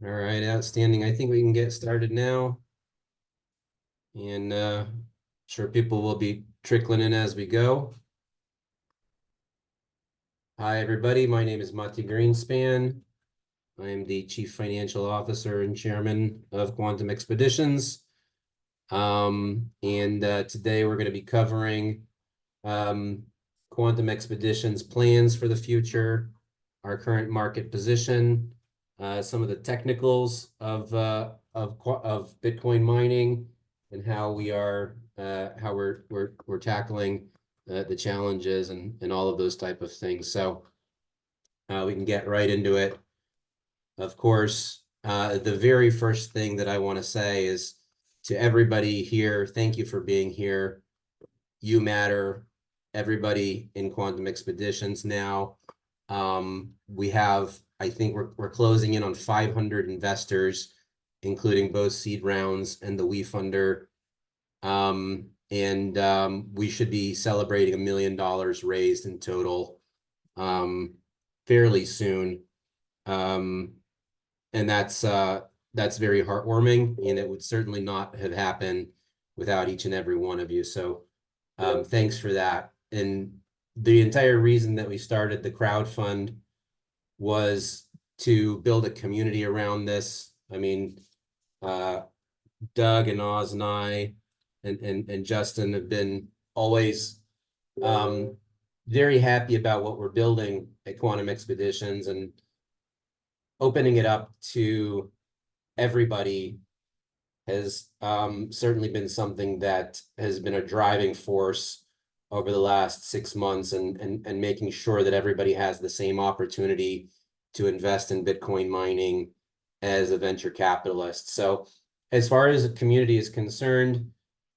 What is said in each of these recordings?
All right, outstanding. I think we can get started now. And sure people will be trickling in as we go. Hi, everybody. My name is Matti Greenspan. I am the Chief Financial Officer and Chairman of Quantum Expeditions. Today we're going to be covering Quantum Expeditions plans for the future, our current market position, some of the technicals of Bitcoin mining, and how we're tackling the challenges and all of those type of things. So we can get right into it. Of course, the very first thing that I want to say is to everybody here, thank you for being here. You matter. Everybody in Quantum Expeditions now. We have, I think we're closing in on 500 investors, including both seed rounds and the WeFunder. We should be celebrating $1 million raised in total fairly soon. And that's very heartwarming, and it would certainly not have happened without each and every one of you. So thanks for that. And the entire reason that we started the crowdfund was to build a community around this. I mean, Doug and Oz and I and Justin have been always very happy about what we're building at Quantum Expeditions, and opening it up to everybody has certainly been something that has been a driving force over the last 6 months, and making sure that everybody has the same opportunity to invest in Bitcoin mining as a venture capitalist. So as far as a community is concerned,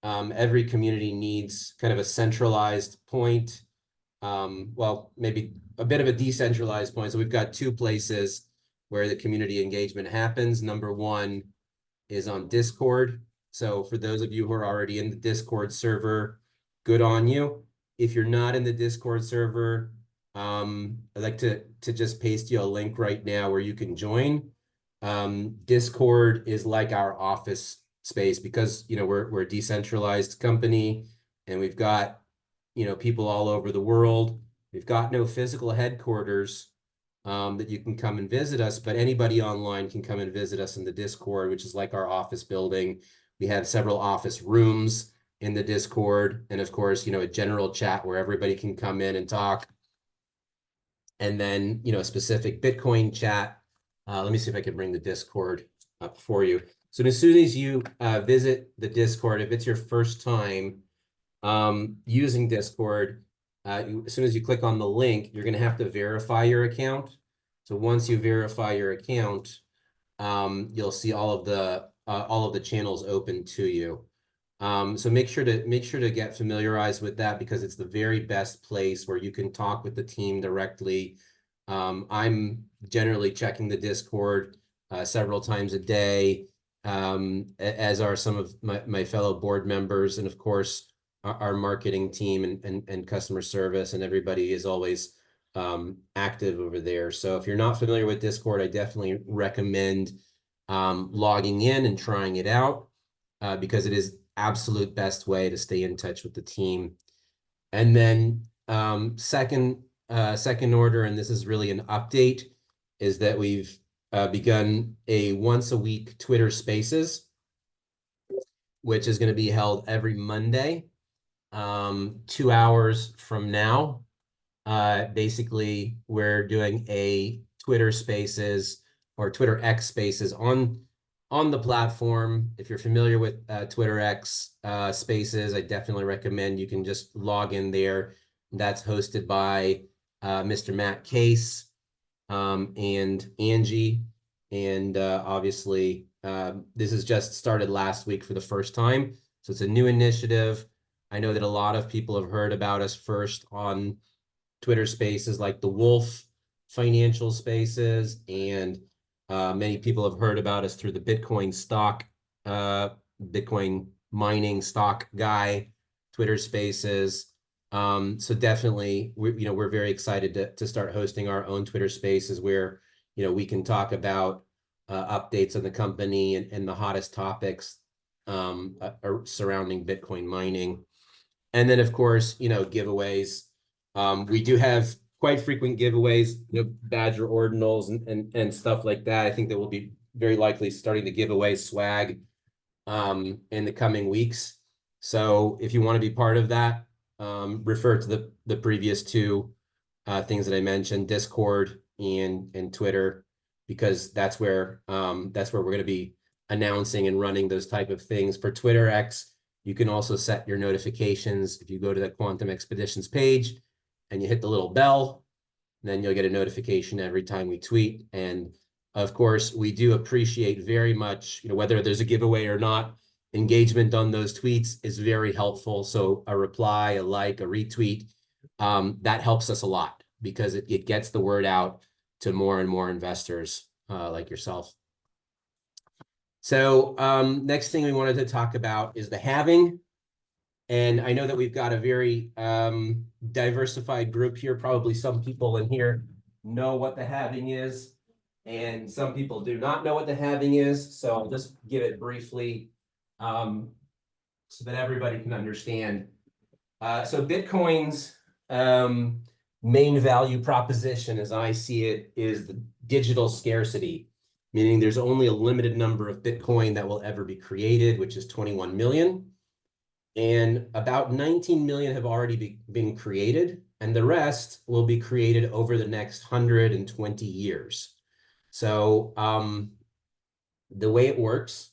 every community needs kind of a centralized point. Well, maybe a bit of a decentralized point. So we've got two places where the community engagement happens. Number one is on Discord. So for those of you who are already in the Discord server, good on you. If you're not in the Discord server, I'd like to just paste you a link right now where you can join. Discord is like our office space because we're a decentralized company, and we've got people all over the world. We've got no physical headquarters that you can come and visit us, but anybody online can come and visit us in the Discord, which is like our office building. We have several office rooms in the Discord, and of course, a general chat where everybody can come in and talk. And then, a specific Bitcoin chat. Let me see if I can bring the Discord up for you. So as soon as you visit the Discord, if it's your first time using Discord, as soon as you click on the link, you're going to have to verify your account. So once you verify your account, you'll see all of the channels open to you. So make sure to get familiarized with that, because it's the very best place where you can talk with the team directly. I'm generally checking the Discord several times a day, as are some of my fellow board members, and of course our marketing team and customer service, and everybody is always active over there. So if you're not familiar with Discord, I definitely recommend logging in and trying it out, because it is absolute best way to stay in touch with the team. And then second order, and this is really an update, is that we've begun a once a week Twitter Spaces, which is going to be held every Monday, 2 hours from now. Basically, we're doing a Twitter Spaces or Twitter X Spaces on the platform. If you're familiar with Twitter X Spaces, I definitely recommend you can just log in there. That's hosted by Mr. Matt Case and Angie. And obviously, this has just started last week for the first time. So it's a new initiative. I know that a lot of people have heard about us first on Twitter Spaces like the Wolf Financial Spaces, and many people have heard about us through the Bitcoin mining stock guy Twitter Spaces. So definitely, we're very excited to start hosting our own Twitter Spaces where we can talk about updates on the company and the hottest topics surrounding Bitcoin mining. And then, of course, giveaways. We do have quite frequent giveaways, Badger ordinals and stuff like that. I think that we'll be very likely starting to give away swag in the coming weeks. So if you want to be part of that, refer to the previous two things that I mentioned, Discord and Twitter, because that's where we're going to be announcing and running those type of things. For Twitter X, you can also set your notifications. If you go to the Quantum Expeditions page and you hit the little bell, then you'll get a notification every time we tweet. And of course, we do appreciate very much, whether there's a giveaway or not, engagement on those tweets is very helpful. So a reply, a like, a retweet, that helps us a lot because it gets the word out to more and more investors like yourself. So next thing we wanted to talk about is the halving. And I know that we've got a very diversified group here. Probably some people in here know what the halving is, and some people do not know what the halving is. So I'll just give it briefly so that everybody can understand. So Bitcoin's main value proposition, as I see it, is the digital scarcity, meaning there's only a limited number of Bitcoin that will ever be created, which is 21 million. And about 19 million have already been created, and the rest will be created over the next 120 years. So the way it works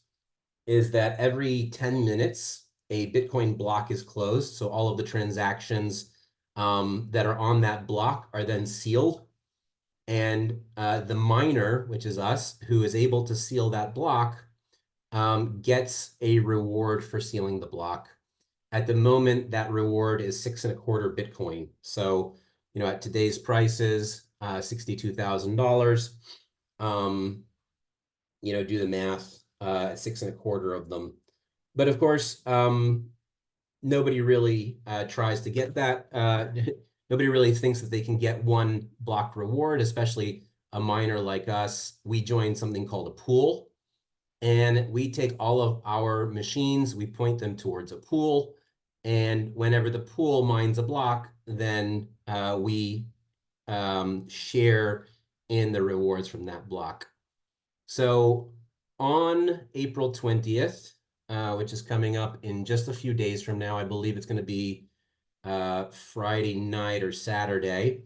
is that every 10 minutes, a Bitcoin block is closed. So all of the transactions that are on that block are then sealed. And the miner, which is us, who is able to seal that block, gets a reward for sealing the block. At the moment, that reward is 6.25 Bitcoin. So, at today's prices, $62,000. Do the math, 6.25 of them. But of course, nobody really tries to get that. Nobody really thinks that they can get one block reward, especially a miner like us. We joined something called a pool, and we take all of our machines, we point them towards a pool. And whenever the pool mines a block, then we share in the rewards from that block. So on April 20th, which is coming up in just a few days from now, I believe it's going to be Friday night or Saturday,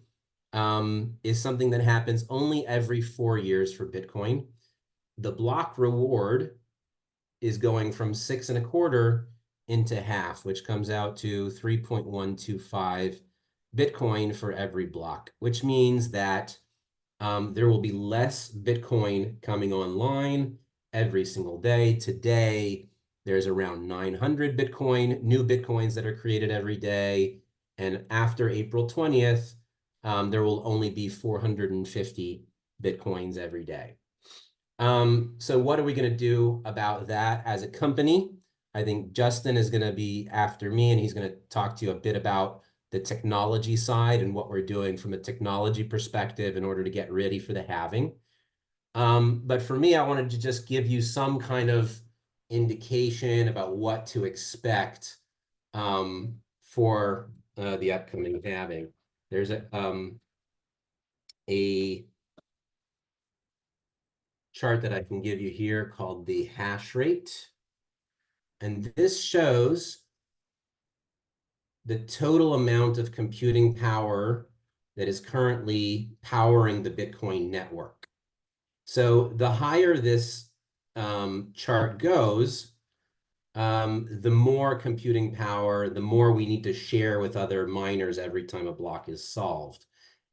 is something that happens only every 4 years for Bitcoin. The block reward is going from 6.25 into half, which comes out to 3.125 Bitcoin for every block, which means that there will be less Bitcoin coming online every single day. Today, there's around 900 Bitcoin, new Bitcoins that are created every day. And after April 20th, there will only be 450 Bitcoins every day. So what are we going to do about that as a company? I think Justin is going to be after me, and he's going to talk to you a bit about the technology side and what we're doing from a technology perspective in order to get ready for the halving. But for me, I wanted to just give you some kind of indication about what to expect for the upcoming halving. There's a chart that I can give you here called the hash rate. And this shows the total amount of computing power that is currently powering the Bitcoin network. So the higher this chart goes, the more computing power, the more we need to share with other miners every time a block is solved.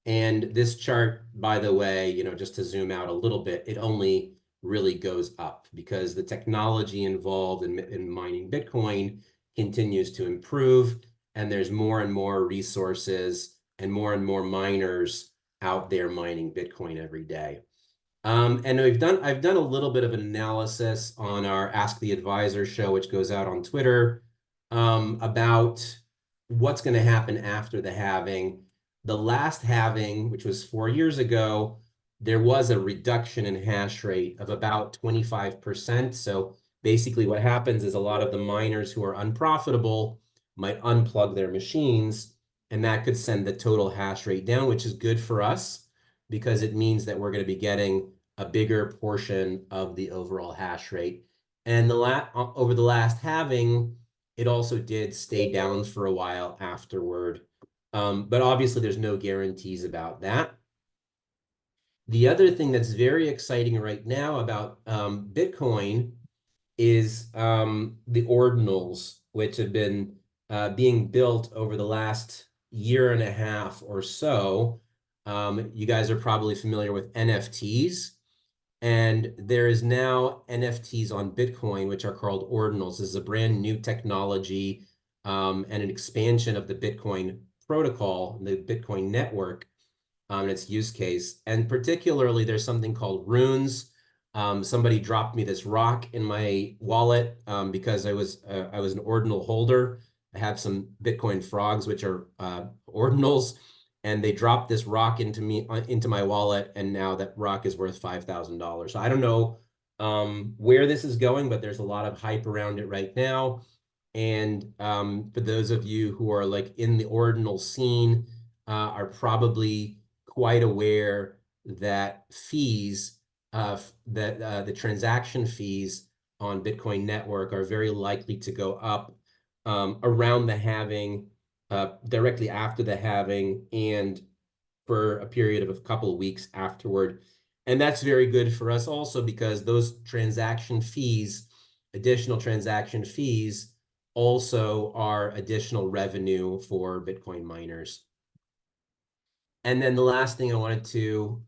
And this chart, by the way, just to zoom out a little bit, it only really goes up because the technology involved in mining Bitcoin continues to improve, and there's more and more resources and more miners out there mining Bitcoin every day. And I've done a little bit of an analysis on our Ask the Advisor show, which goes out on Twitter, about what's going to happen after the halving. The last halving, which was 4 years ago, there was a reduction in hash rate of about 25%. So basically what happens is a lot of the miners who are unprofitable might unplug their machines, and that could send the total hash rate down, which is good for us because it means that we're going to be getting a bigger portion of the overall hash rate. And over the last halving, it also did stay down for a while afterward. But obviously, there's no guarantees about that. The other thing that's very exciting right now about Bitcoin is the ordinals, which have been being built over the last year and a half or so. You guys are probably familiar with NFTs. And there is now NFTs on Bitcoin, which are called ordinals. This is a brand new technology and an expansion of the Bitcoin protocol, the Bitcoin network, and its use case. And particularly, there's something called runes. Somebody dropped me this rock in my wallet because I was an ordinal holder. I have some Bitcoin frogs, which are ordinals, and they dropped this rock into my wallet, and now that rock is worth $5,000. So I don't know where this is going, but there's a lot of hype around it right now. And for those of you who are like in the ordinal scene, are probably quite aware that the transaction fees on Bitcoin network are very likely to go up around the halving, directly after the halving, and for a period of a couple of weeks afterward. And that's very good for us also because those additional transaction fees, also are additional revenue for Bitcoin miners. And then the last thing I wanted to,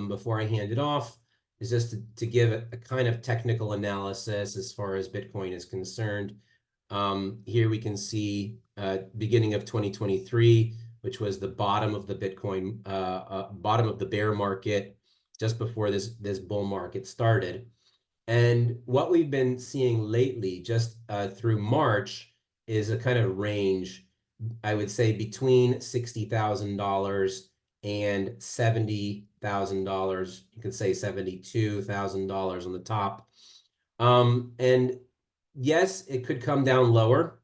before I hand it off, is just to give a kind of technical analysis as far as Bitcoin is concerned. Here we can see beginning of 2023, which was the bottom of the Bitcoin, bottom of the bear market, just before this bull market started. And what we've been seeing lately, just through March, is a kind of range, I would say, between $60,000 and $70,000. You could say $72,000 on the top. And yes, it could come down lower,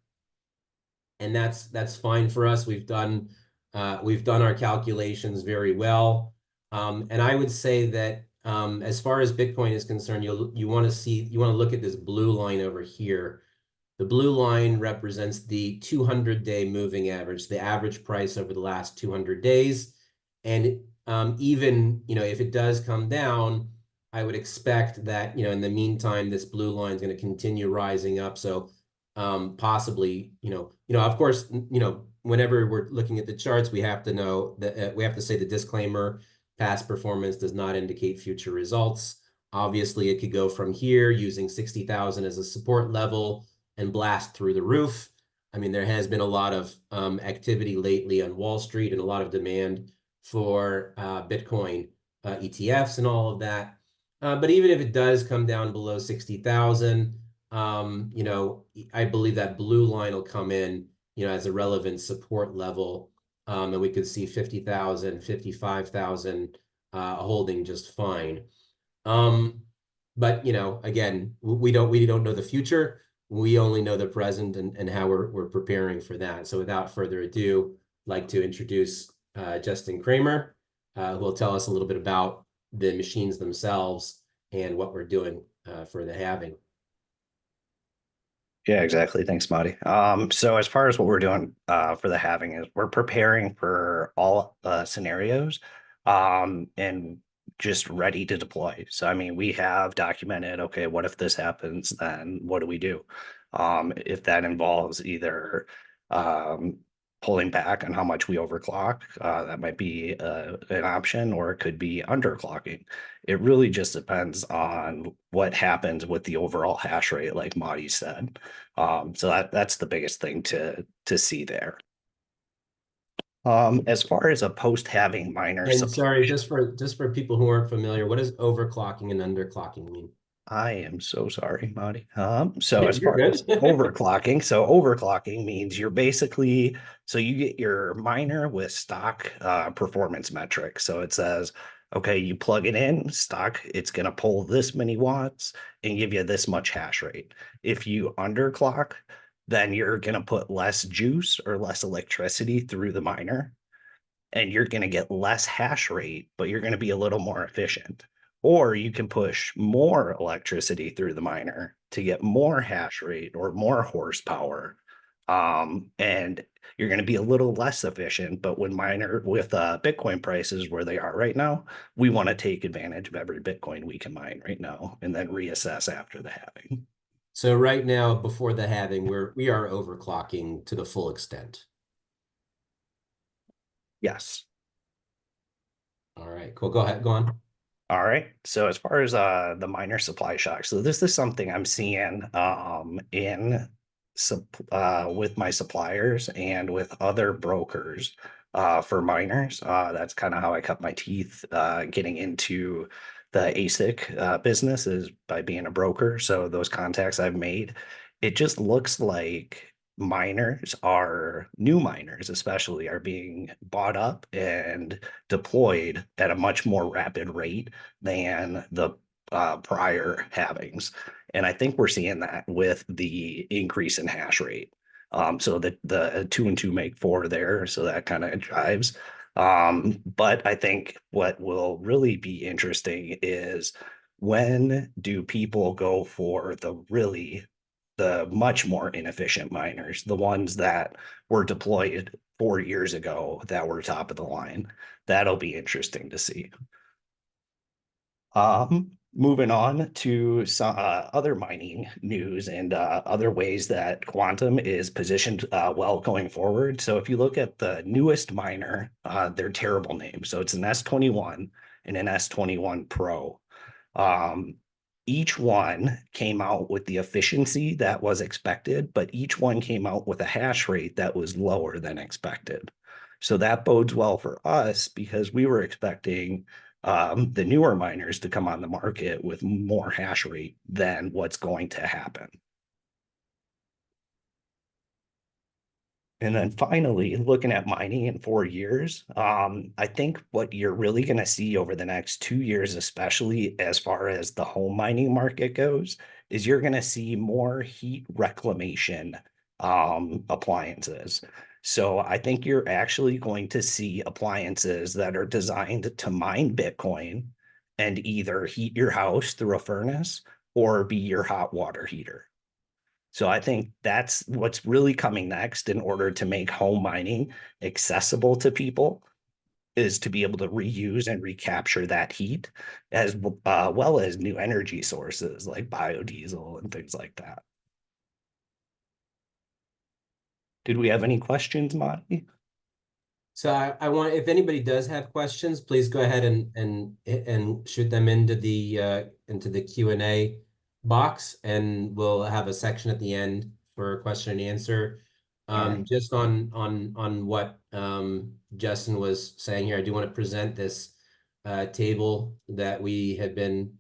and that's fine for us. We've done our calculations very well. And I would say that as far as Bitcoin is concerned, you want to look at this blue line over here. The blue line represents the 200-day moving average, the average price over the last 200 days. And even, if it does come down, I would expect that, in the meantime, this blue line is going to continue rising up. So possibly, of course, whenever we're looking at the charts, we have to know that we have to say the disclaimer: past performance does not indicate future results. Obviously, it could go from here using 60,000 as a support level and blast through the roof. I mean, there has been a lot of activity lately on Wall Street and a lot of demand for Bitcoin ETFs and all of that. But even if it does come down below 60,000, I believe that blue line will come in, as a relevant support level. And we could see 50,000, 55,000 holding just fine. But, again, we don't know the future. We only know the present and how we're preparing for that. So without further ado, I'd like to introduce Justin Kramer, who will tell us a little bit about the machines themselves and what we're doing for the halving. Yeah, exactly. Thanks, Marty. So as far as what we're doing for the halving is we're preparing for all scenarios and just ready to deploy. So, I mean, we have documented, okay, what if this happens? Then what do we do? If that involves either pulling back on how much we overclock, that might be an option, or it could be underclocking. It really just depends on what happens with the overall hash rate, like Marty said. So that's the biggest thing to see there. As far as a post-halving miner, And sorry, just for people who aren't familiar, what does overclocking and underclocking mean? I am so sorry, Marty. So as You're far as good. overclocking means you're basically, so you get your miner with stock performance metrics. So it says, Okay, you plug it in, stock, it's going to pull this many watts and give you this much hash rate. If you underclock, then you're going to put less juice or less electricity through the miner, and you're going to get less hash rate, but you're going to be a little more efficient. Or you can push more electricity through the miner to get more hash rate or more horsepower. And you're going to be a little less efficient. But when miner with Bitcoin prices where they are right now, we want to take advantage of every Bitcoin we can mine right now and then reassess after the halving. So right now, before the halving, we are overclocking to the full extent. Yes. All right, cool. Go ahead, go on. All right. So as far as the minor supply shock, so this is something I'm seeing in with my suppliers and with other brokers for miners. That's kind of how I cut my teeth getting into the ASIC business is by being a broker. So those contacts I've made, it just looks like new miners especially are being bought up and deployed at a much more rapid rate than the prior halvings. And I think we're seeing that with the increase in hash rate. So the 2 and 2 make 4 there. So that kind of drives. But I think what will really be interesting is when do people go for the much more inefficient miners, the ones that were deployed 4 years ago that were top of the line. That'll be interesting to see. Moving on to some other mining news and other ways that Quantum is positioned well going forward. So if you look at the newest miner, they're terrible names. So it's an S21 and an S21 Pro. Um, each one came out with the efficiency that was expected, but each one came out with a hash rate that was lower than expected. So that bodes well for us because we were expecting the newer miners to come on the market with more hash rate than what's going to happen. And then finally, looking at mining in 4 years, I think what you're really going to see over the next 2 years, especially as far as the home mining market goes, is you're going to see more heat reclamation appliances. So I think you're actually going to see appliances that are designed to mine Bitcoin and either heat your house through a furnace or be your hot water heater. So I think that's what's really coming next in order to make home mining accessible to people is to be able to reuse and recapture that heat as well as new energy sources like biodiesel and things like that. Did we have any questions, Monty? So I want, if anybody does have questions, please go ahead and shoot them into the Q&A box, and we'll have a section at the end for question and answer. All right. Just on what Justin was saying here, I do want to present this table that we have been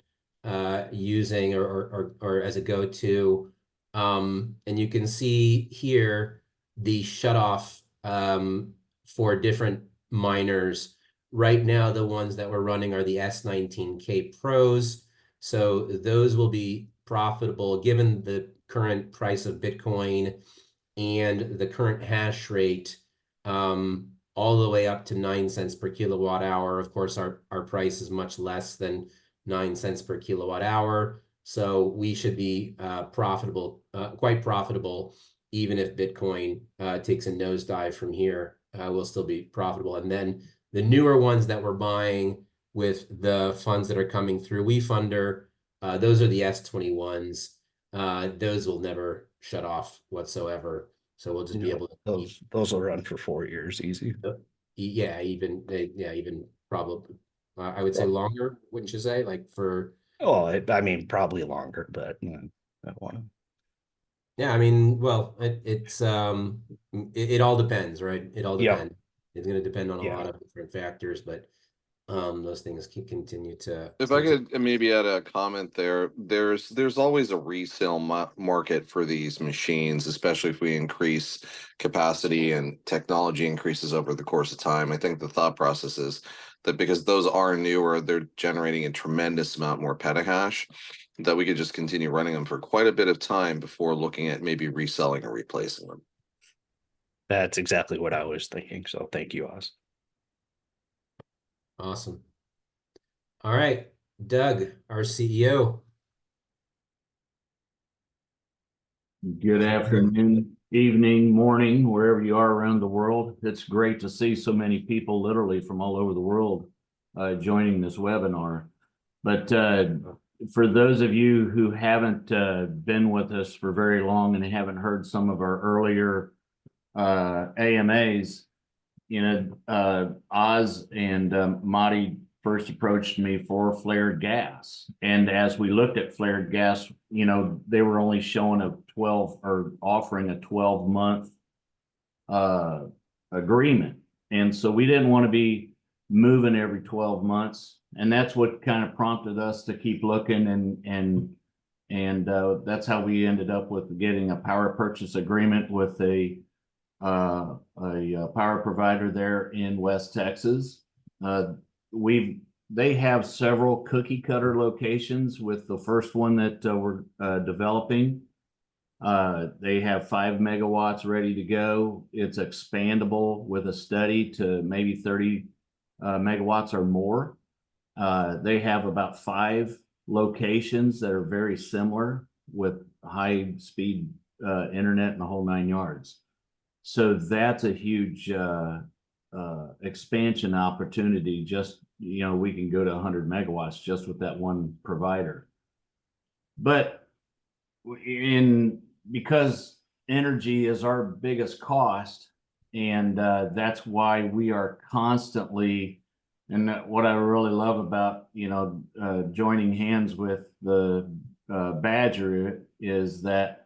using or as a go-to, and you can see here the shutoff for different miners. Right now, the ones that we're running are the S19K Pros. So those will be profitable given the current price of Bitcoin and the current hash rate, all the way up to 9 cents per kilowatt hour. Of course, our price is much less than 9 cents per kilowatt hour. So we should be profitable, quite profitable, even if Bitcoin takes a nosedive from here. We'll still be profitable. And then the newer ones that we're buying with the funds that are coming through WeFunder, those are the S21s. Those will never shut off whatsoever. So we'll just be able to keep, Those will run for 4 years easy. yeah, even probably, I would say Well, longer, wouldn't you say? Like for, oh, I mean, probably longer, but I want to. yeah, I mean, well, it all depends, right? It all Yeah, depends. It's going to depend on a yeah. lot of different factors, but those things can continue to If I could maybe add a comment there, there's always a resale market for these machines, especially if we increase capacity and technology increases over the course of time. I think the thought process is that because those are newer, they're generating a tremendous amount more petahash, that we could just continue running them for quite a bit of time before looking at maybe reselling or replacing them. That's exactly what I was thinking. So thank you, Oz. Awesome. All right, Doug, our CEO. Good afternoon, evening, morning, wherever you are around the world. It's great to see so many people literally from all over the world joining this webinar. But for those of you who haven't been with us for very long and haven't heard some of our earlier AMAs, Oz and Marty first approached me for flared gas. And as we looked at flared gas, they were only showing a 12 or offering a 12-month agreement. And so we didn't want to be moving every 12 months. And that's what kind of prompted us to keep looking. And that's how we ended up with getting a power purchase agreement with a power provider there in West Texas. They have several cookie cutter locations, with the first one that we're developing. They have 5 megawatts ready to go. It's expandable with a study to maybe 30 megawatts or more. They have about 5 locations that are very similar with high speed internet and the whole 9 yards. So that's a huge expansion opportunity. Just, we can go to 100 megawatts just with that one provider. But because energy is our biggest cost, and that's why we are constantly, and what I really love about, joining hands with the Badger is that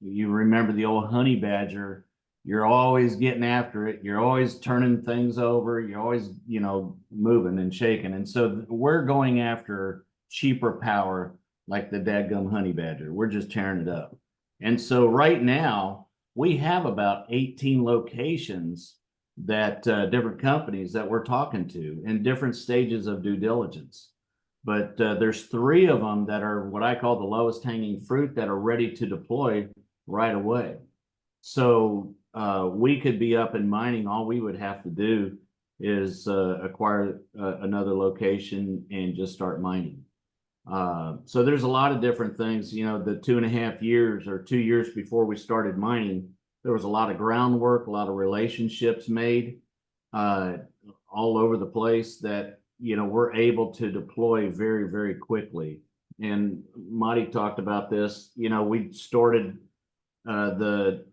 you remember the old honey badger. You're always getting after it. You're always turning things over. You're always, moving and shaking. And so we're going after cheaper power like the dadgum honey badger. We're just tearing it up. And so right now we have about 18 locations that different companies that we're talking to in different stages of due diligence. But there's 3 of them that are what I call the lowest hanging fruit that are ready to deploy right away. So we could be up and mining. All we would have to do is acquire another location and just start mining. So there's a lot of different things. The 2.5 years or 2 years before we started mining, there was a lot of groundwork, a lot of relationships made all over the place that, we're able to deploy very, very quickly. And Marty talked about this. We started the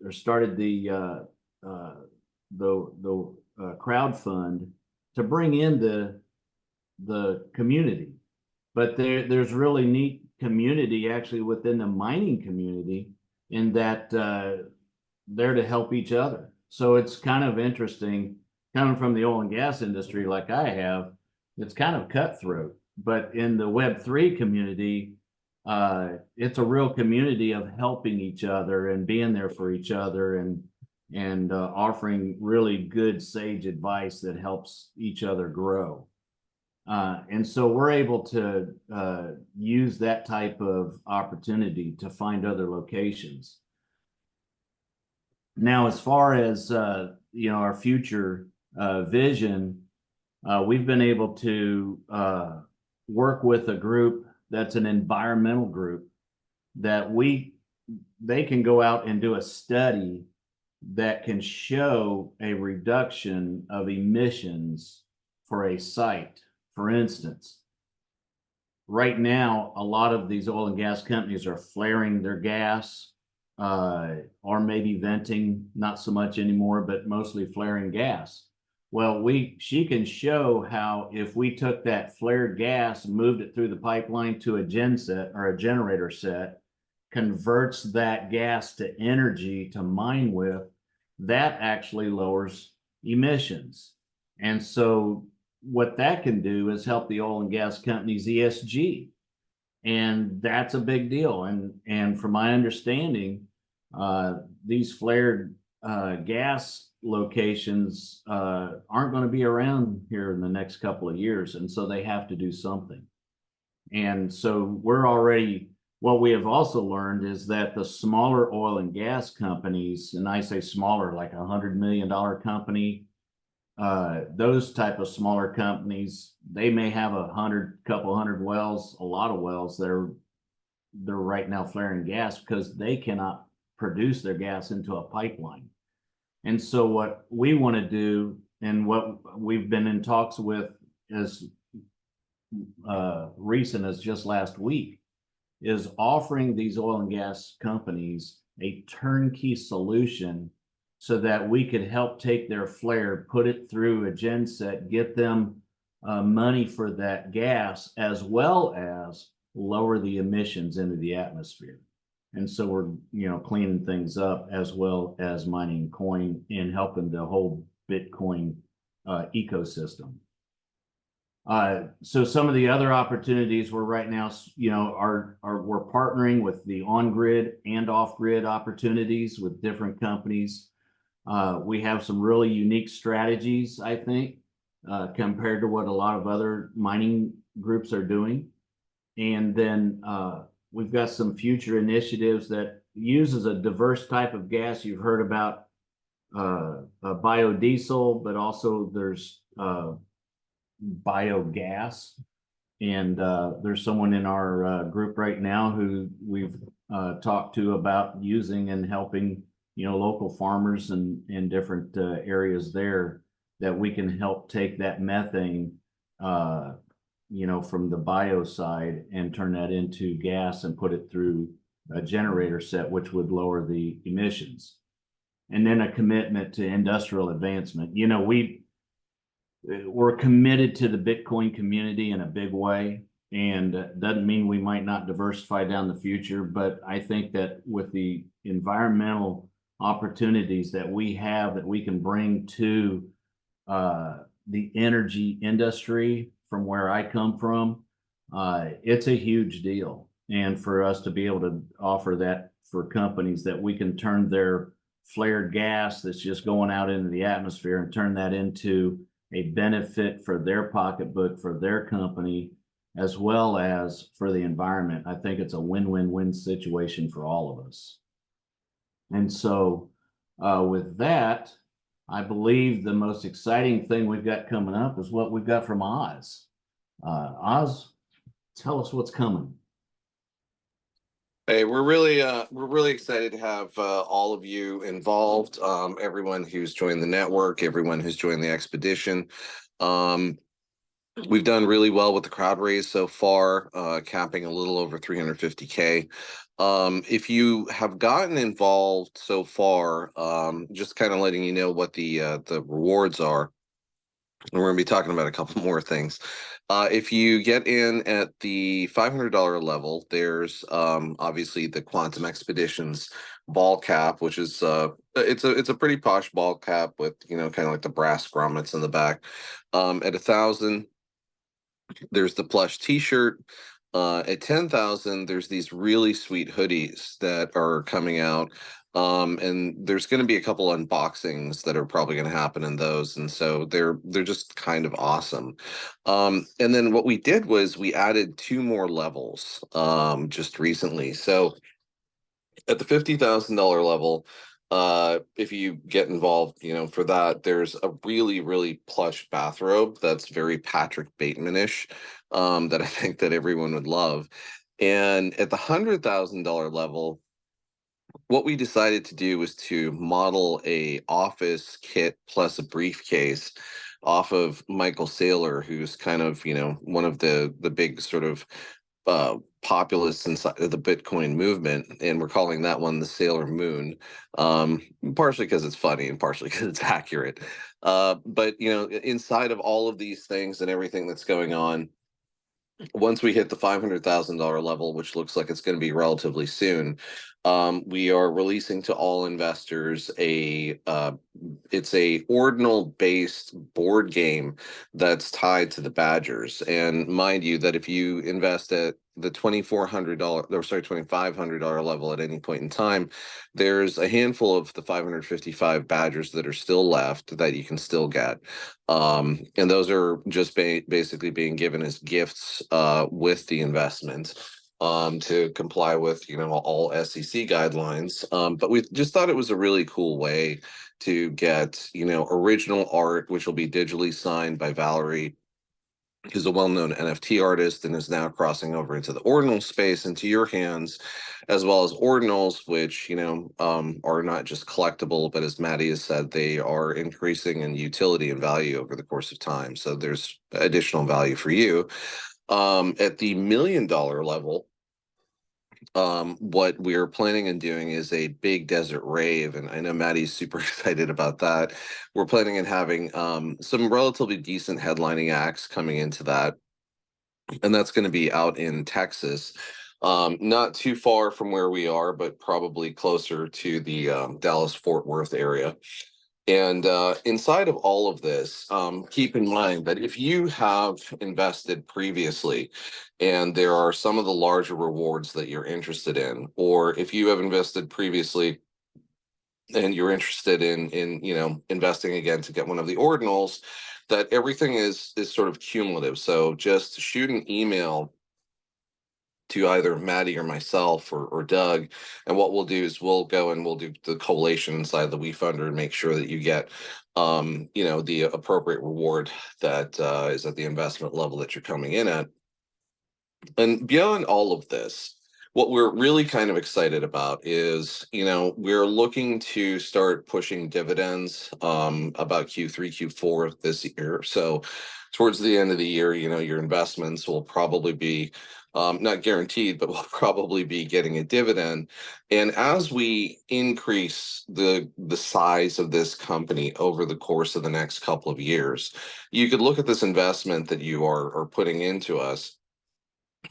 crowd fund to bring in the community, but there's really neat community actually within the mining community in that they're to help each other. So it's kind of interesting coming from the oil and gas industry like I have. It's kind of cutthroat, but in the Web3 community, it's a real community of helping each other and being there for each other and offering really good sage advice that helps each other grow. And so we're able to use that type of opportunity to find other locations. Now, as far as our future vision, we've been able to work with a group that's an environmental group that they can go out and do a study that can show a reduction of emissions for a site. For instance, right now, a lot of these oil and gas companies are flaring their gas or maybe venting, not so much anymore, but mostly flaring gas. Well, she can show how if we took that flared gas and moved it through the pipeline to a genset or a generator set, converts that gas to energy to mine with, that actually lowers emissions. And so what that can do is help the oil and gas companies ESG. And that's a big deal. And from my understanding, these flared gas locations aren't going to be around here in the next couple of years. And so they have to do something. And so we're already, what we have also learned is that the smaller oil and gas companies, and I say smaller, like $100 million company, those type of smaller companies, they may have couple hundred wells, a lot of wells that are they're right now flaring gas because they cannot produce their gas into a pipeline. And so what we want to do, and what we've been in talks with as recent as just last week, is offering these oil and gas companies a turnkey solution so that we could help take their flare, put it through a genset, get them money for that gas, as well as lower the emissions into the atmosphere. And so we're, cleaning things up as well as mining coin and helping the whole Bitcoin ecosystem. So some of the other opportunities we're right now, we're partnering with the on-grid and off-grid opportunities with different companies. We have some really unique strategies, I think, compared to what a lot of other mining groups are doing. And then we've got some future initiatives that uses a diverse type of gas. You've heard about biodiesel, but also there's biogas. And there's someone in our group right now who we've talked to about using and helping, local farmers in different areas there, that we can help take that methane, from the bio side and turn that into gas and put it through a generator set, which would lower the emissions. And then a commitment to industrial advancement. We're committed to the Bitcoin community in a big way, and doesn't mean we might not diversify down the future, but I think that with the environmental opportunities that we have that we can bring to the energy industry from where I come from, it's a huge deal. And for us to be able to offer that for companies, that we can turn their flared gas that's just going out into the atmosphere and turn that into a benefit for their pocketbook, for their company, as well as for the environment. I think it's a win-win-win situation for all of us. And so with that, I believe the most exciting thing we've got coming up is what we've got from Oz. Oz, tell us what's coming. Hey, we're really excited to have all of you involved. Everyone who's joined the network, everyone who's joined the expedition. We've done really well with the crowd raise so far, capping a little over 350K. If you have gotten involved so far, just kind of letting you know what the rewards are. And we're going to be talking about a couple more things. If you get in at the $500 level, there's obviously the Quantum Expeditions ball cap, which is it's a pretty posh ball cap with kind of like the brass grommets in the back. At 1,000, there's the plush T-shirt. At 10,000, there's these really sweet hoodies that are coming out. And there's going to be a couple unboxings that are probably going to happen in those, and so they're just kind of awesome. And then what we did was we added 2 more levels just recently. So at the $50,000 level, if you get involved, for that, there's a really plush bathrobe that's very Patrick Bateman-ish, that I think that everyone would love. And at the $100,000 level, what we decided to do was to model a office kit plus a briefcase off of Michael Saylor, who's kind of, one of the big sort of populists inside of the Bitcoin movement. And we're calling that one the Sailor Moon, partially because it's funny and partially because it's accurate. But, inside of all of these things and everything that's going on, once we hit the $500,000 level, which looks like it's going to be relatively soon, we are releasing to all investors it's a ordinal based board game that's tied to the Badgers. And mind you, that if you invest at the $2,500 level at any point in time, there's a handful of the 555 Badgers that are still left that you can still get. And those are just basically being given as gifts with the investment to comply with, all SEC guidelines. But we just thought it was a really cool way to get, original art, which will be digitally signed by Valerie, who's a well-known NFT artist and is now crossing over into the ordinal space, into your hands, as well as ordinals, which are not just collectible, but as Maddie has said, they are increasing in utility and value over the course of time. So there's additional value for you. At the $1 million level, what we're planning on doing is a big desert rave, and I know Maddie's super excited about that. We're planning on having some relatively decent headlining acts coming into that, and that's going to be out in Texas, not too far from where we are, but probably closer to the Dallas-Fort Worth area. And inside of all of this, keep in mind that if you have invested previously and there are some of the larger rewards that you're interested in, or if you have invested previously and you're interested in investing again to get one of the ordinals, that everything is sort of cumulative. So just shoot an email to either Maddie or myself or Doug. And what we'll do is we'll go and we'll do the collation inside the WeFunder and make sure that you get, the appropriate reward that is at the investment level that you're coming in at. And beyond all of this, what we're really kind of excited about is, we're looking to start pushing dividends about Q3, Q4 this year. So towards the end of the year, your investments will probably be not guaranteed, but will probably be getting a dividend. And as we increase the size of this company over the course of the next couple of years, you could look at this investment that you are putting into us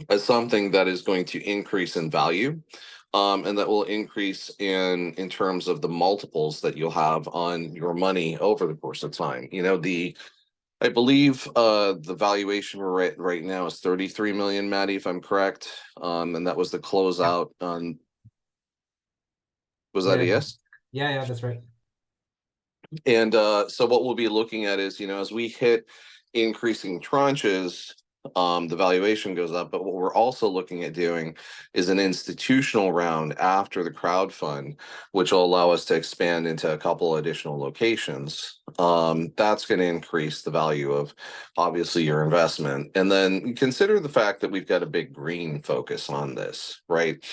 as something that is going to increase in value, and that will increase in terms of the multiples that you'll have on your money over the course of time. I believe the valuation we're at right now is 33 million, Maddie, if I'm correct. And that was the closeout on. Was that a yes? Yeah, that's right. And so what we'll be looking at is, as we hit increasing tranches, the valuation goes up. But what we're also looking at doing is an institutional round after the crowd fund, which will allow us to expand into a couple additional locations. That's going to increase the value of obviously your investment. And then consider the fact that we've got a big green focus on this, right?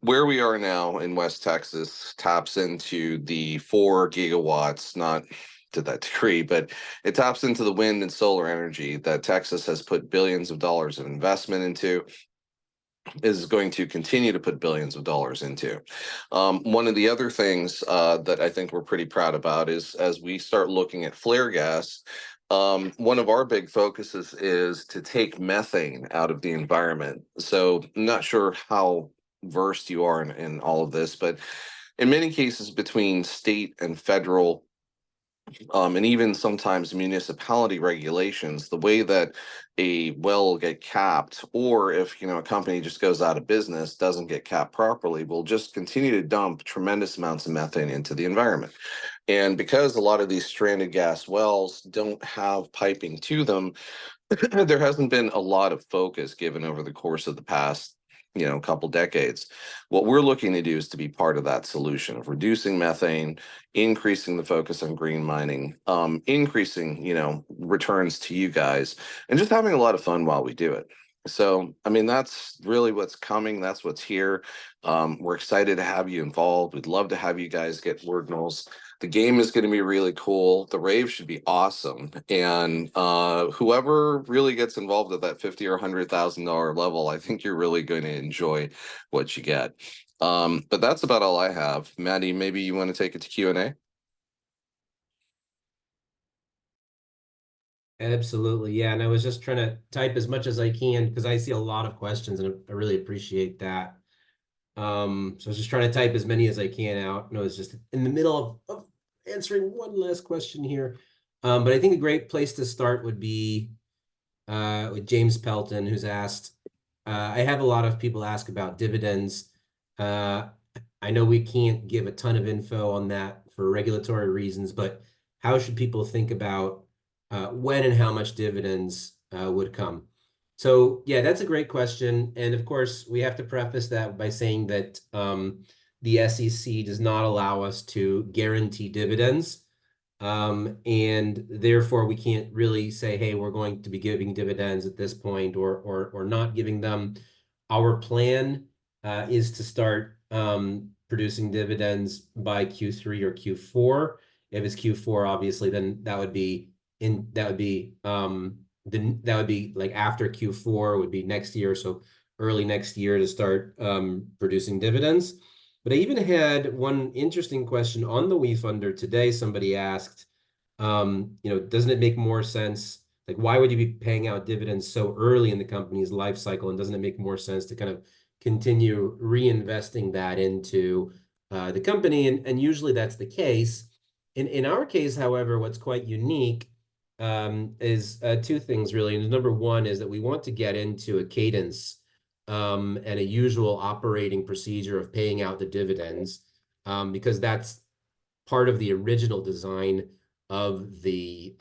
Where we are now in West Texas taps into the 4 gigawatts, not to that degree, but it taps into the wind and solar energy that Texas has put billions of dollars of investment into, is going to continue to put billions of dollars into. One of the other things that I think we're pretty proud about is as we start looking at flare gas, one of our big focuses is to take methane out of the environment. So I'm not sure how versed you are in all of this, but in many cases between state and federal and even sometimes municipality regulations, the way that a well will get capped, or if a company just goes out of business, doesn't get capped properly, will just continue to dump tremendous amounts of methane into the environment. And because a lot of these stranded gas wells don't have piping to them, there hasn't been a lot of focus given over the course of the past couple decades. What we're looking to do is to be part of that solution of reducing methane, increasing the focus on green mining, increasing returns to you guys, and just having a lot of fun while we do it. So that's really what's coming. That's what's here. We're excited to have you involved. We'd love to have you guys get ordinals. The game is going to be really cool. The rave should be awesome. And whoever really gets involved at that $50,000 or $100,000 level, I think you're really going to enjoy what you get. But that's about all I have. Maddie, maybe you want to take it to Q&A? Absolutely. Yeah. And I was just trying to type as much as I can because I see a lot of questions and I really appreciate that. So I was just trying to type as many as I can out. And I was just in the middle of answering one last question here. But I think a great place to start would be with James Pelton, who's asked, I have a lot of people ask about dividends. I know we can't give a ton of info on that for regulatory reasons, but how should people think about when and how much dividends would come? So yeah, that's a great question. And of course, we have to preface that by saying that the SEC does not allow us to guarantee dividends. And therefore we can't really say, hey, we're going to be giving dividends at this point or not giving them. Our plan is to start producing dividends by Q3 or Q4. If it's Q4, obviously, then that would be like after Q4 would be next year, so early next year to start producing dividends. But I even had one interesting question on the WeFunder today. Somebody asked, doesn't it make more sense? Like, why would you be paying out dividends so early in the company's life cycle? And doesn't it make more sense to kind of continue reinvesting that into the company? And usually that's the case. In our case, however, what's quite unique is two things really. And number one is that we want to get into a cadence and a usual operating procedure of paying out the dividends, because that's part of the original design of the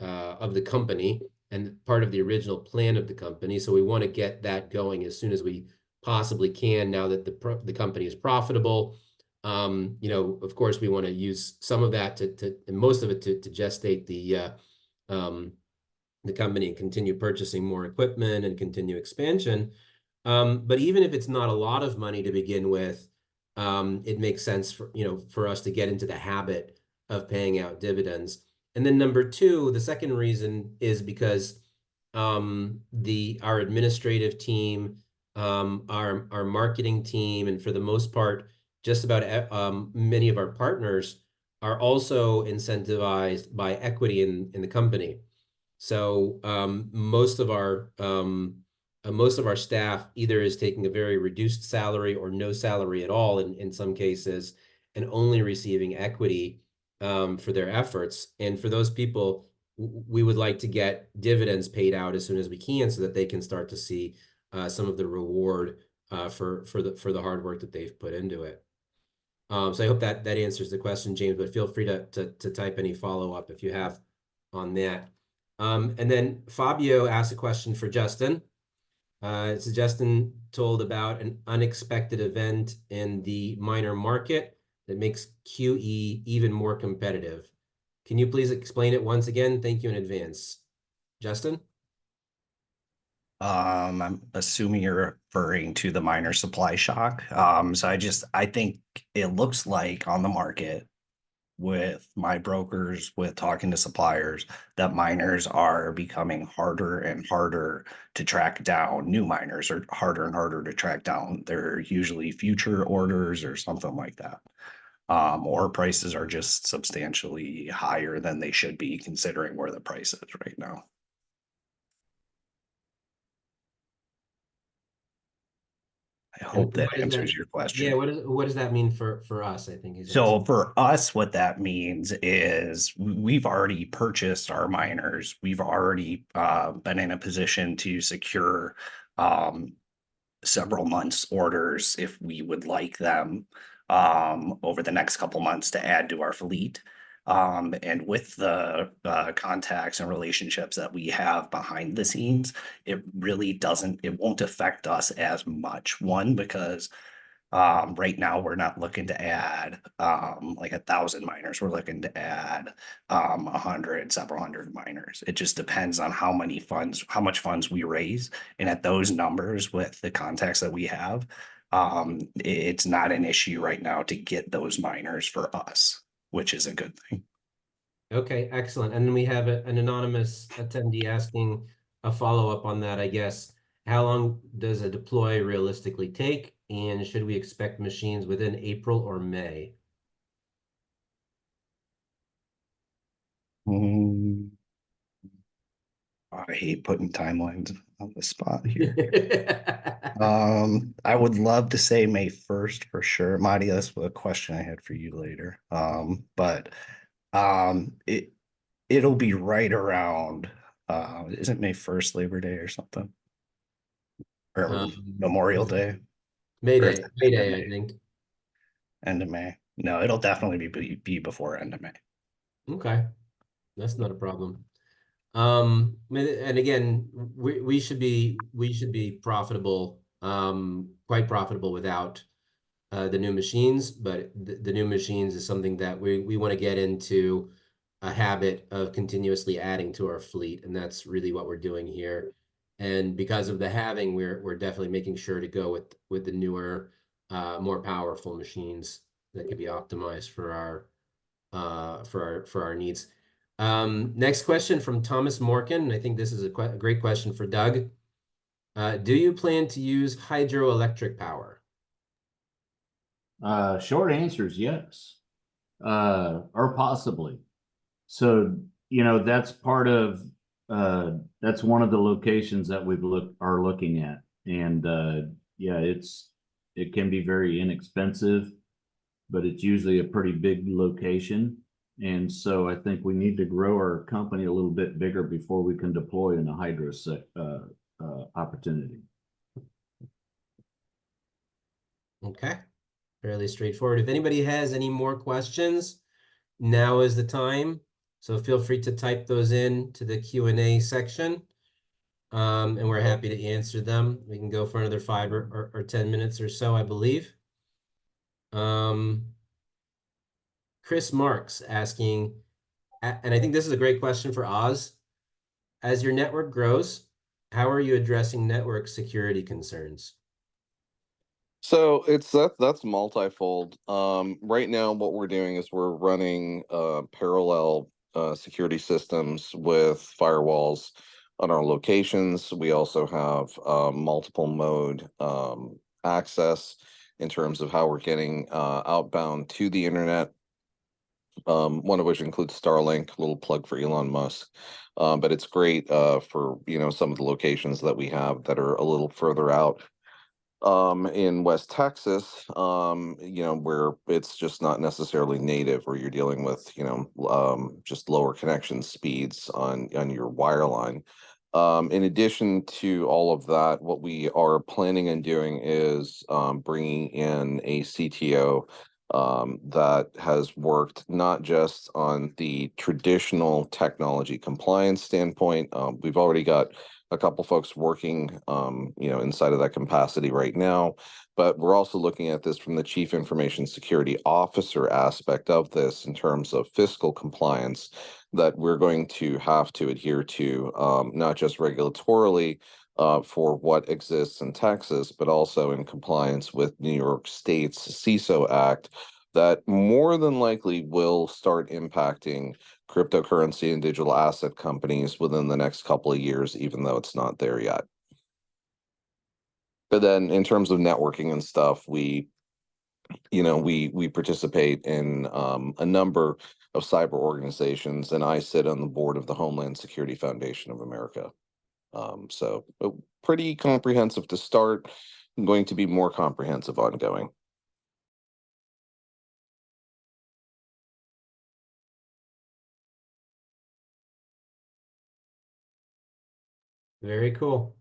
company and part of the original plan of the company. So we want to get that going as soon as we possibly can now that the company is profitable. Of course, we want to use some of that and most of it to gestate the company and continue purchasing more equipment and continue expansion. But even if it's not a lot of money to begin with, it makes sense for us to get into the habit of paying out dividends. And then number two, the second reason is because our administrative team, our marketing team, and for the most part, just about many of our partners are also incentivized by equity in the company. So most of our staff either is taking a very reduced salary or no salary at all in some cases, and only receiving equity for their efforts. And for those people, we would like to get dividends paid out as soon as we can, so that they can start to see some of the reward for the hard work that they've put into it. So I hope that answers the question, James. But feel free to type any follow up if you have on that. And then Fabio asked a question for Justin. So Justin told about an unexpected event in the miner market that makes QE even more competitive. Can you please explain it once again? Thank you in advance. Justin? I'm assuming you're referring to the miner supply shock. So I think it looks like on the market with my brokers, with talking to suppliers, that miners are becoming harder and harder to track down. New miners are harder and harder to track down. They're usually future orders or something like that. Or prices are just substantially higher than they should be considering where the price is right now. I hope that answers your question. Yeah, what does that mean for us? I think he's So asking. for us, what that means is we've already purchased our miners. We've already been in a position to secure several months orders if we would like them over the next couple months to add to our fleet. And with the contacts and relationships that we have behind the scenes, it won't affect us as much. One, because right now we're not looking to add like 1,000 miners. We're looking to add 100, several hundred miners. It just depends on how much funds we raise. And at those numbers with the contacts that we have, it's not an issue right now to get those miners for us, which is a good thing. Okay, excellent. And then we have an anonymous attendee asking a follow-up on that, I guess. How long does a deploy realistically take? And should we expect machines within April or May? I hate putting timelines on the spot here. I would love to say May 1st for sure. Marty, that's a question I had for you later. But it'll be right around isn't May 1st Labor Day or something? Or Memorial Day? May Or is Day, it May end of Day, I May? think. End of May. No, it'll definitely be before end of May. Okay, that's not a problem. And again, we should be profitable, quite profitable without the new machines, but the new machines is something that we want to get into a habit of continuously adding to our fleet, and that's really what we're doing here. And because of the halving, we're definitely making sure to go with the newer, more powerful machines that can be optimized for our needs. Next question from Thomas Morgan. I think this is a great question for Doug. Do you plan to use hydroelectric power? Short answer is yes, or possibly. So, that's part of, that's one of the locations that are looking at. And, yeah, it can be very inexpensive, but it's usually a pretty big location. And so I think we need to grow our company a little bit bigger before we can deploy in a hydro opportunity. Okay, fairly straightforward. If anybody has any more questions, now is the time. So feel free to type those in to the Q&A section. And we're happy to answer them. We can go for another 5 or 10 minutes or so, I believe. Chris Marks asking, and I think this is a great question for Oz. As your network grows, how are you addressing network security concerns? So that's multifold. Right now, what we're doing is we're running parallel security systems with firewalls on our locations. We also have multiple mode access in terms of how we're getting outbound to the internet. One of which includes Starlink, a little plug for Elon Musk. But it's great for some of the locations that we have that are a little further out in West Texas, where it's just not necessarily native, or you're dealing with, just lower connection speeds on your wireline. In addition to all of that, what we are planning on doing is bringing in a CTO that has worked not just on the traditional technology compliance standpoint. We've already got a couple folks working, inside of that capacity right now, but we're also looking at this from the Chief Information Security Officer aspect of this in terms of fiscal compliance that we're going to have to adhere to, not just regulatorily for what exists in Texas, but also in compliance with New York State's CISO Act that more than likely will start impacting cryptocurrency and digital asset companies within the next couple of years, even though it's not there yet. But then in terms of networking and stuff, we participate in a number of cyber organizations, and I sit on the board of the Homeland Security Foundation of America. So pretty comprehensive to start, going to be more comprehensive ongoing. Very cool.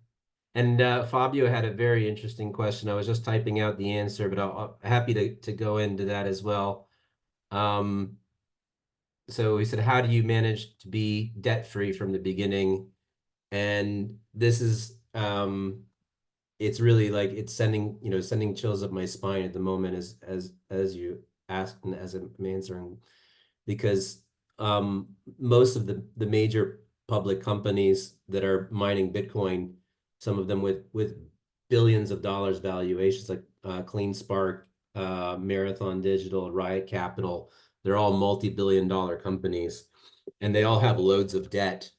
And Fabio had a very interesting question. I was just typing out the answer, but I'm happy to go into that as well. So he said, how do you manage to be debt-free from the beginning? And this is, it's really like it's sending chills up my spine at the moment as you asked and as I'm answering, because most of the major public companies that are mining Bitcoin, some of them with billions of dollars valuations, like CleanSpark, Marathon Digital, Riot Capital, they're all multi-billion-dollar companies, and they all have loads of debt.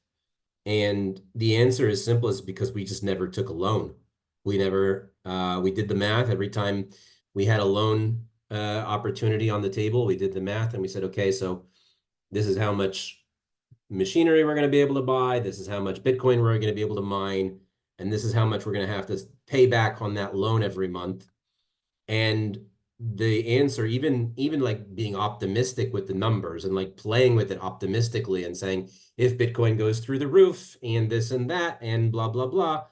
And the answer is simple, is because we just never took a loan. We never, we did the math every time we had a loan opportunity on the table. We did the math and we said, okay, so this is how much machinery we're going to be able to buy. This is how much Bitcoin we're going to be able to mine. And this is how much we're going to have to pay back on that loan every month. And the answer, even like being optimistic with the numbers and like playing with it optimistically and saying, if Bitcoin goes through the roof and this and that and blah, blah, blah,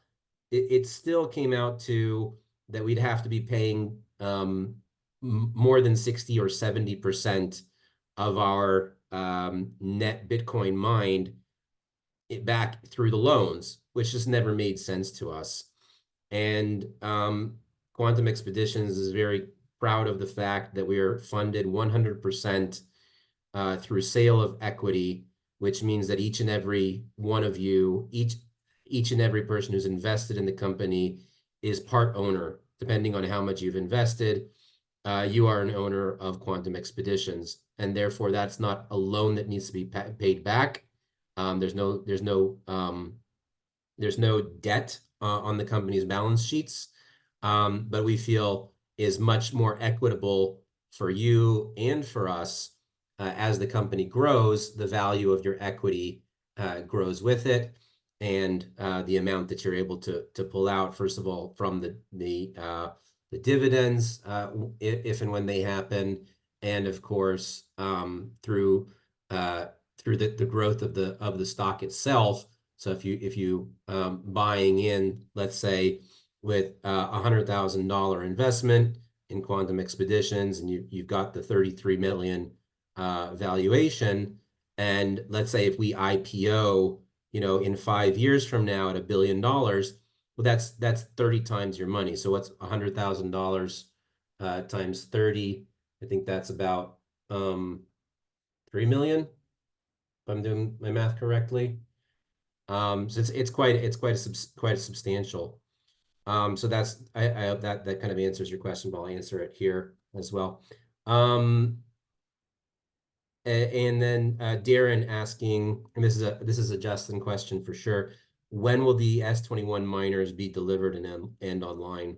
it still came out to that we'd have to be paying more than 60 or 70% of our net Bitcoin mined it back through the loans, which just never made sense to us. And Quantum Expeditions is very proud of the fact that we are funded 100% through sale of equity, which means that each and every one of you, each and every person who's invested in the company is part owner, depending on how much you've invested. You are an owner of Quantum Expeditions, and therefore that's not a loan that needs to be paid back. There's no debt on the company's balance sheets, but we feel is much more equitable for you and for us. As the company grows, the value of your equity grows with it, and the amount that you're able to pull out, first of all, from the dividends, if and when they happen, and of course through the growth of the stock itself. So if you buying in, let's say, with $100,000 investment in Quantum Expeditions, and you've got the 33 million valuation, and let's say if we IPO, in 5 years from now at $1 billion, well, that's 30 times your money. So what's $100,000 times 30? I think that's about 3 million, if I'm doing my math correctly. So it's quite substantial. So that's I hope that kind of answers your question, but I'll answer it here as well. And then Darren asking, and this is a Justin question for sure. When will the S21 miners be delivered and online?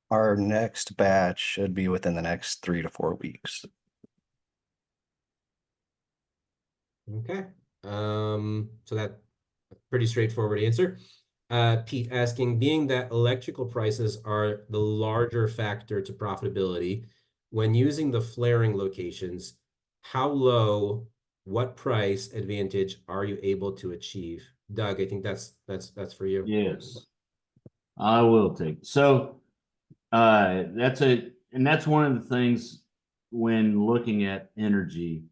Our next batch should be within the next 3 to 4 weeks. Okay. So that pretty straightforward answer. Pete asking, being that electrical prices are the larger factor to profitability, when using the flaring locations, how low, what price advantage are you able to achieve? Doug, I think that's for you. Yes, I will take. So that's one of the things when looking at energy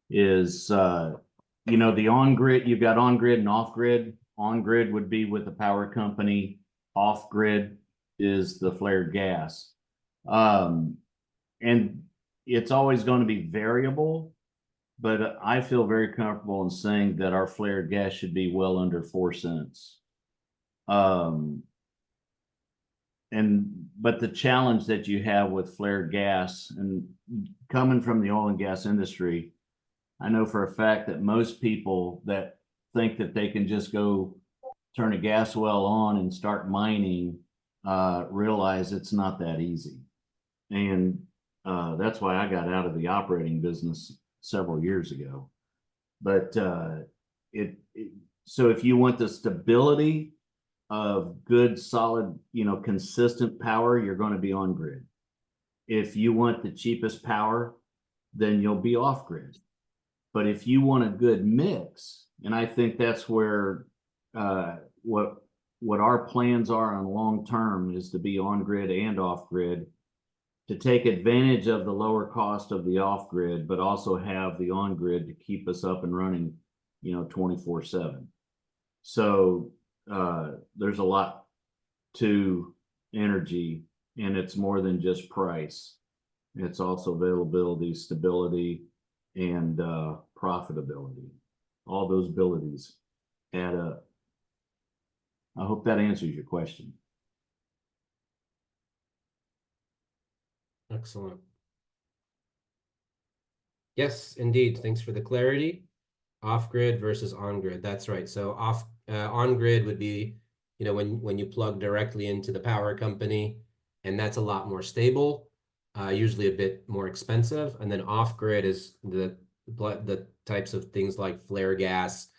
is the on-grid, you've got on-grid and off-grid. On-grid would be with the power company, off-grid is the flared gas. And it's always going to be variable, but I feel very comfortable in saying that our flared gas should be well under 4 cents. But the challenge that you have with flared gas, and coming from the oil and gas industry, I know for a fact that most people that think that they can just go turn a gas well on and start mining realize it's not that easy. And that's why I got out of the operating business several years ago. But so if you want the stability of good, solid, consistent power, you're going to be on grid. If you want the cheapest power, then you'll be off grid. But if you want a good mix, and I think that's where what our plans are on long term is to be on grid and off grid, to take advantage of the lower cost of the off grid, but also have the on grid to keep us up and running, 24/7. So there's a lot to energy, and it's more than just price. It's also availability, stability, and profitability. All those abilities add up. I hope that answers your question. Excellent. Yes, indeed. Thanks for the clarity. Off-grid versus on-grid. That's right. So on-grid would be, when you plug directly into the power company, and that's a lot more stable, usually a bit more expensive. And then off-grid is the types of things like flare gas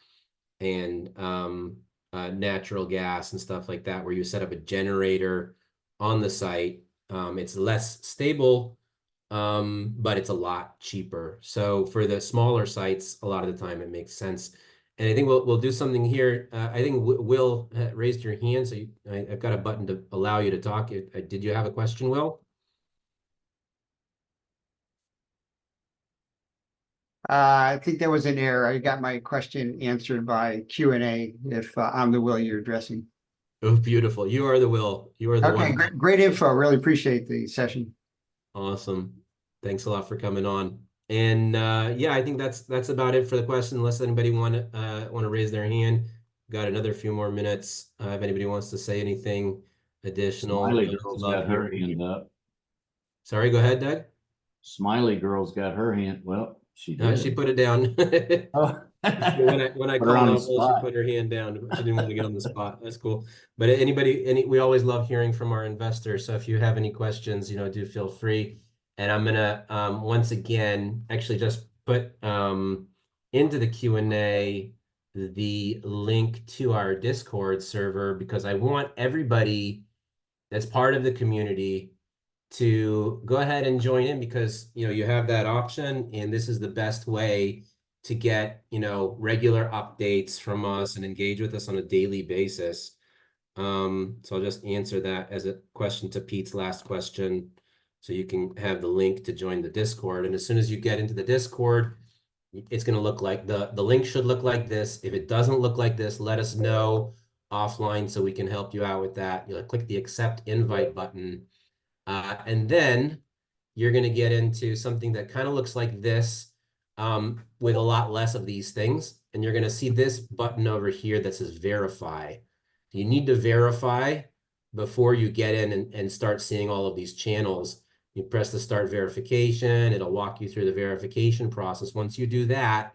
and natural gas and stuff like that, where you set up a generator on the site. It's less stable, but it's a lot cheaper. So for the smaller sites, a lot of the time it makes sense. And I think we'll do something here. I think Will raised your hand, so I've got a button to allow you to talk. Did you have a question, Will? I think there was an error. I got my question answered by Q&A if I'm the Will you're addressing. Oh, beautiful. You are the Will. You are the Okay, one. great info. Really appreciate the session. Awesome. Thanks a lot for coming on. And yeah, I think that's about it for the question, unless anybody want to raise their hand. Got another few more minutes. If anybody wants to say anything additional, Smiley we always Girl's love got her hearing hand you. up. Sorry, go ahead, Doug. Smiley Girl's got her hand. Well, she She did. put it down. Oh. When I Put her on called the out Will, she spot. put her hand down. She didn't want to get on the spot. That's cool. But we always love hearing from our investors. So if you have any questions, do feel free. And I'm gonna once again actually just put into the Q&A the link to our Discord server, because I want everybody that's part of the community to go ahead and join in, because you have that option, and this is the best way to get regular updates from us and engage with us on a daily basis. So I'll just answer that as a question to Pete's last question, so you can have the link to join the Discord. And as soon as you get into the Discord, it's going to look like the link should look like this. If it doesn't look like this, let us know offline so we can help you out with that. Click the accept invite button. And then you're going to get into something that kind of looks like this, with a lot less of these things. And you're going to see this button over here that says verify. You need to verify before you get in and start seeing all of these channels. You press the start verification. It'll walk you through the verification process. Once you do that,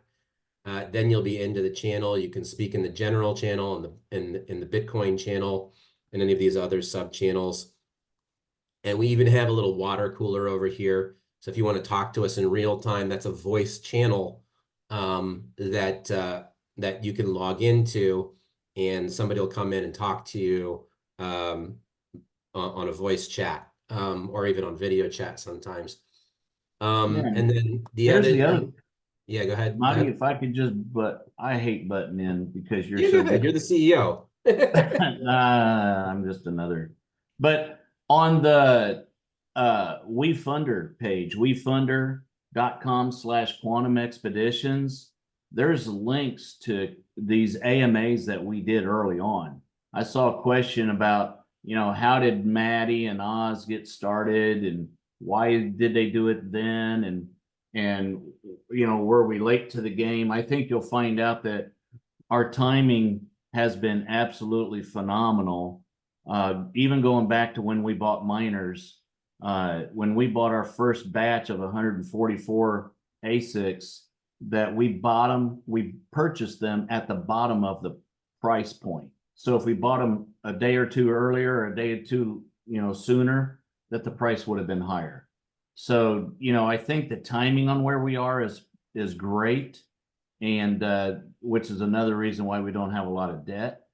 then you'll be into the channel. You can speak in the general channel and in the Bitcoin channel and any of these other sub channels. And we even have a little water cooler over here. So if you want to talk to us in real time, that's a voice channel that you can log into, and somebody will come in and talk to you on a voice chat, or even on video chat sometimes. And then Here's the other. Yeah, go ahead. Marty, if I could but I hate butting in because you're so good. You're the CEO. I'm just another. But on the WeFunder page, wefunder.com/quantum expeditions, there's links to these AMAs that we did early on. I saw a question about, how did Maddie and Oz get started, and why did they do it then? And were we late to the game? I think you'll find out that our timing has been absolutely phenomenal. Even going back to when we bought miners, when we bought our first batch of 144 ASICs, that we purchased them at the bottom of the price point. So if we bought them a day or two earlier, or a day or two, sooner, that the price would have been higher. So, I think the timing on where we are is great. And which is another reason why we don't have a lot of debt.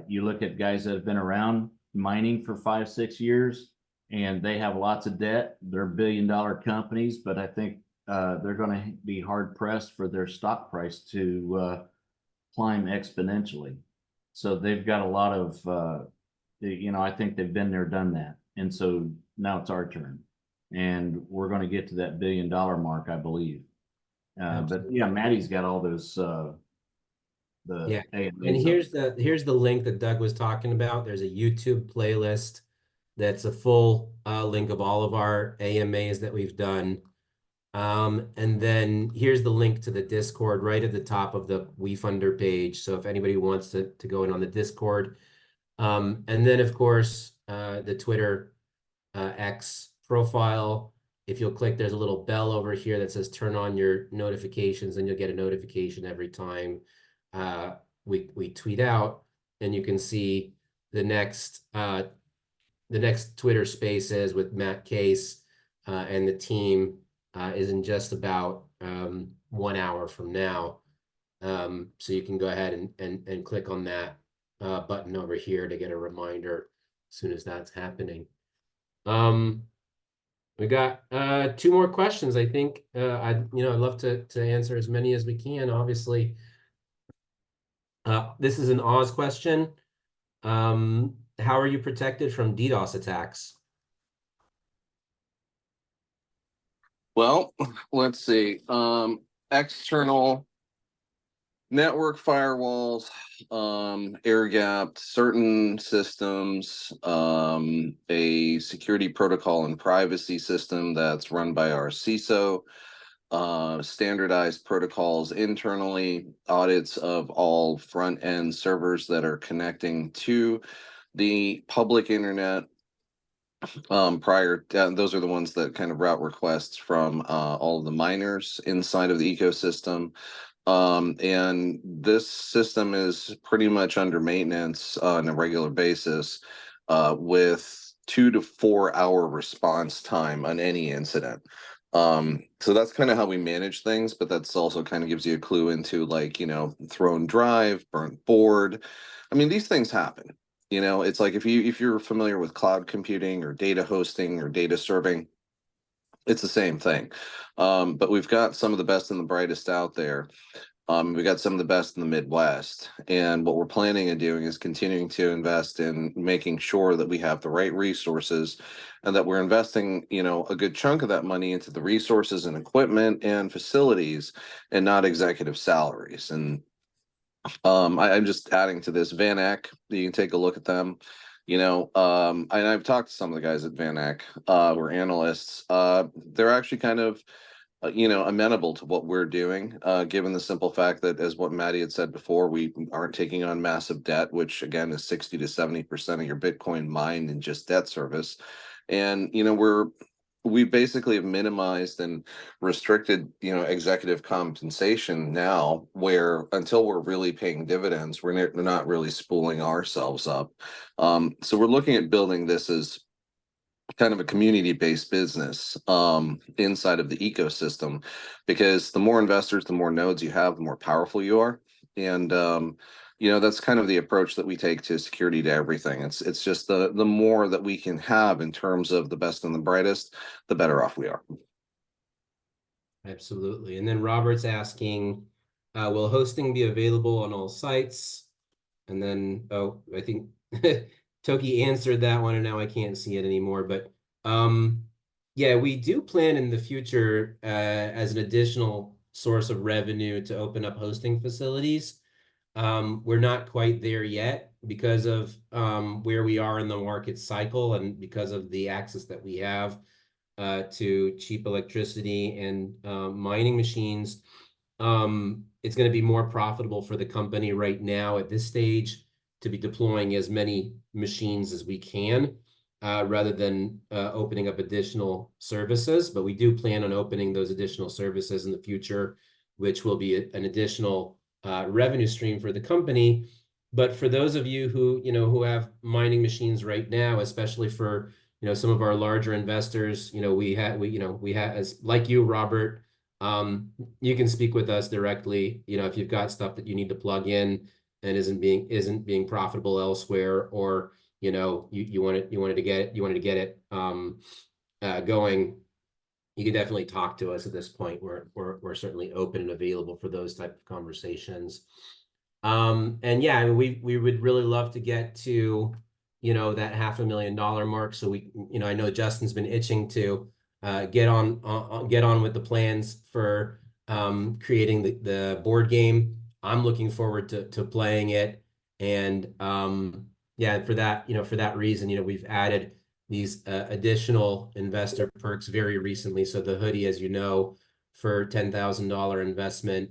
You look at guys that have been around mining for 5-6 years, and they have lots of debt. They're billion-dollar companies, but I think they're going to be hard pressed for their stock price to climb exponentially. So they've got a lot of, I think they've been there, done that. And so now it's our turn, and we're going to get to that $1 billion mark, I believe. But yeah, Maddie's got all those Yeah. And here's the link that Doug was talking about. There's a YouTube playlist that's a full link of all of our AMAs that we've done. And then here's the link to the Discord right at the top of the WeFunder page. So if anybody wants to go in on the Discord. And then of course the Twitter X profile. If you'll click, there's a little bell over here that says turn on your notifications, and you'll get a notification every time we tweet out. And you can see the next Twitter Spaces with Matt Case and the team is in just about 1 hour from now. So you can go ahead and click on that button over here to get a reminder as soon as that's happening. We got 2 more questions. I think I'd love to answer as many as we can. Obviously, this is an Oz question. How are you protected from DDoS attacks? Well, let's see. External network firewalls, air gapped certain systems, a security protocol and privacy system that's run by our CISO, standardized protocols internally, audits of all front end servers that are connecting to the public internet. Those are the ones that kind of route requests from all of the miners inside of the ecosystem. And this system is pretty much under maintenance on a regular basis, with 2 to 4 hour response time on any incident. So that's kind of how we manage things, but that's also kind of gives you a clue into, like, thrown drive, burnt board. I mean, these things happen. It's like if you're familiar with cloud computing or data hosting or data serving, it's the same thing. But we've got some of the best and the brightest out there. We got some of the best in the Midwest, and what we're planning on doing is continuing to invest in making sure that we have the right resources, and that we're investing, a good chunk of that money into the resources and equipment and facilities, and not executive salaries. And I'm just adding to this. Van Eck, you can take a look at them. And I've talked to some of the guys at Van Eck, we're analysts. They're actually kind of amenable to what we're doing, given the simple fact that, as what Maddie had said before, we aren't taking on massive debt, which again is 60 to 70% of your Bitcoin mined in just debt service. And we basically have minimized and restricted, executive compensation now, where until we're really paying dividends, we're not really spooling ourselves up. So we're looking at building this as kind of a community-based business inside of the ecosystem, because the more investors, the more nodes you have, the more powerful you are. And that's kind of the approach that we take to security to everything. It's just the more that we can have in terms of the best and the brightest, the better off we are. Absolutely. And then Robert's asking, will hosting be available on all sites? And then, I think Toki answered that one, and now I can't see it anymore. But yeah, we do plan in the future as an additional source of revenue to open up hosting facilities. We're not quite there yet because of where we are in the market cycle, and because of the access that we have to cheap electricity and mining machines. It's going to be more profitable for the company right now at this stage to be deploying as many machines as we can, rather than opening up additional services. But we do plan on opening those additional services in the future, which will be an additional revenue stream for the company. But for those of you who have mining machines right now, especially for some of our larger investors, we have as like you, Robert, you can speak with us directly. If you've got stuff that you need to plug in and isn't being profitable elsewhere, or you wanted to get it going, you can definitely talk to us at this point. We're certainly open and available for those type of conversations. And yeah, I mean, we would really love to get to that $500,000 mark. So I know Justin's been itching to get on with the plans for creating the board game. I'm looking forward to playing it. And yeah, for that reason, we've added these additional investor perks very recently. So the hoodie, as you know, for $10,000 investment,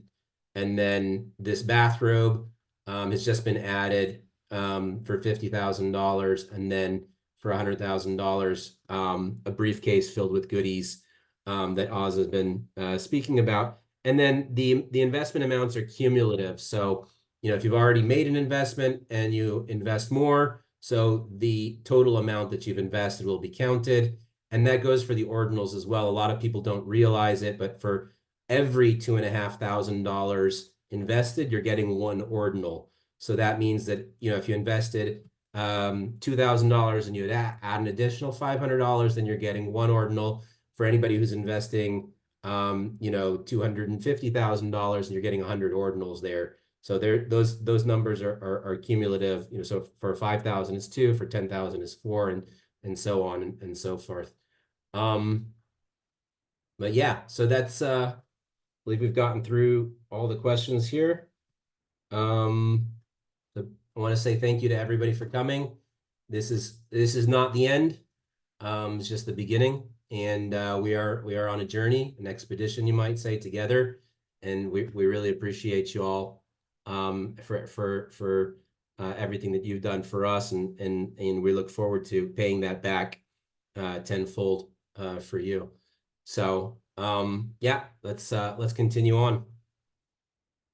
and then this bathrobe has just been added for $50,000, and then for $100,000, a briefcase filled with goodies that Oz has been speaking about. And then the investment amounts are cumulative. So if you've already made an investment and you invest more, so the total amount that you've invested will be counted. And that goes for the ordinals as well. A lot of people don't realize it, but for every $2,500 invested, you're getting 1 ordinal. So that means that, you know, if you invested $2,000 and you'd add an additional $500, then you're getting 1 ordinal. For anybody who's investing, you know, $250,000 and you're getting 100 ordinals there. So those numbers are cumulative. You know, so for 5,000 is 2, for 10,000 is 4, and so on and so forth. But yeah, so that's I believe we've gotten through all the questions here. I want to say thank you to everybody for coming. This is not the end. It's just the beginning, and we are on a journey, an expedition, you might say, together, and we really appreciate you all for everything that you've done for us, and we look forward to paying that back tenfold for you. So yeah, let's continue on.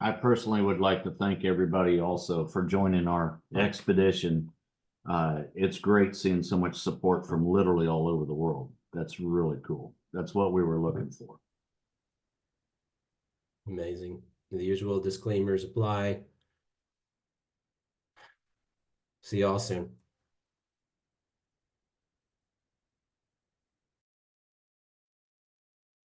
I personally would like to thank everybody also for joining our expedition. It's great seeing so much support from literally all over the world. That's really cool. That's what we were looking for. Amazing. The usual disclaimers apply. See y'all soon.